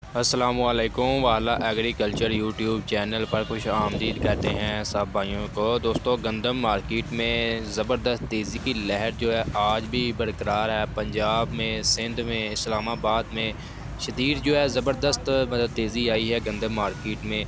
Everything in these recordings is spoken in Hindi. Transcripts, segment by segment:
अस्सलामुअलैकुम वाला एग्रीकल्चर यूट्यूब चैनल पर खुश आमदीद कहते हैं सब भाइयों को। दोस्तों, गंदम मार्केट में ज़बरदस्त तेज़ी की लहर जो है आज भी बरकरार है। पंजाब में, सिंध में, इस्लामाबाद में शदीद जो है ज़बरदस्त मतलब तेज़ी आई है गंदम मार्केट में।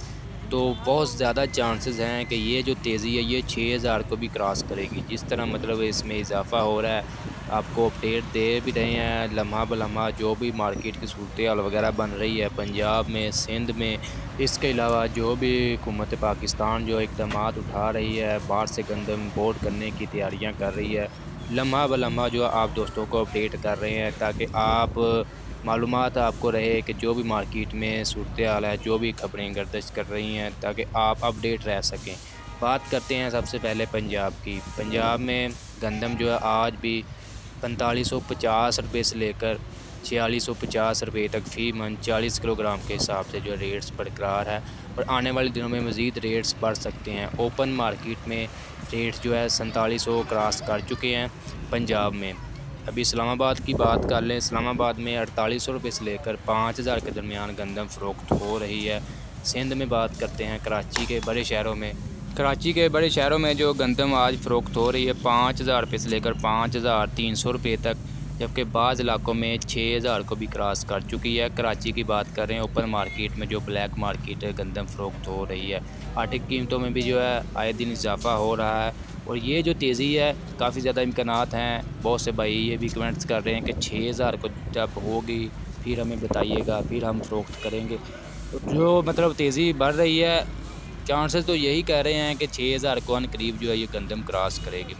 तो बहुत ज़्यादा चांसेस हैं कि ये जो तेज़ी है ये 6000 को भी क्रॉस करेगी। जिस तरह मतलब इसमें इजाफ़ा हो रहा है, आपको अपडेट दे भी रहे हैं लम्हा ब लम्हा, जो भी मार्केट की सूरत हाल वगैरह बन रही है पंजाब में, सिंध में। इसके अलावा जो भी हुकूमत पाकिस्तान जो इक़दाम उठा रही है, बाहर से गंदम इम्पोर्ट करने की तैयारियां कर रही है, लम्हा ब लम्हा जो आप दोस्तों को अपडेट कर रहे हैं, ताकि आप मालूमात आपको रहे कि जो भी मार्केट में सूरत हाल है, जो भी खबरें गर्दिश कर रही हैं, ताकि आप अपडेट रह सकें। बात करते हैं सबसे पहले पंजाब की। पंजाब में गंदम जो है आज भी 4550 रुपये से लेकर 4650 रुपये तक फ़ी मन 40 किलोग्राम के हिसाब से जो रेट्स बरकरार है, और आने वाले दिनों में मज़ीद रेट्स बढ़ सकते हैं। ओपन मार्केट में रेट्स जो है 4700 क्रॉस कर चुके हैं पंजाब में। अभी इस्लामाबाद की बात कर लें, इस्लामाबाद में 4800 रुपये से लेकर 5000 के दरमियान गंदम फ़रोख्त हो रही है। सिंध में बात करते हैं, कराची के बड़े शहरों में जो गंदम आज फ़रोख्त हो रही है 5000 रुपये से लेकर 5300 रुपये तक, जबकि बाज़ इलाकों में 6000 को भी क्रॉस कर चुकी है। कराची की बात करें, ओपन मार्केट में जो ब्लैक मार्केट है गंदम फ़रोख्त हो रही है। आटे की कीमतों में भी जो है आए दिन इजाफ़ा हो रहा है, और ये जो तेज़ी है काफ़ी ज़्यादा इम्कानात हैं। बहुत से भाई ये भी कमेंट्स कर रहे हैं कि 6000 को जब होगी फिर हमें बताइएगा, फिर हम फ़रोख्त करेंगे। तो जो मतलब तेज़ी बढ़ रही है, चांसेस तो यही कह रहे हैं कि 6000 को करीब जो है ये गंदम क्रॉस करेगी।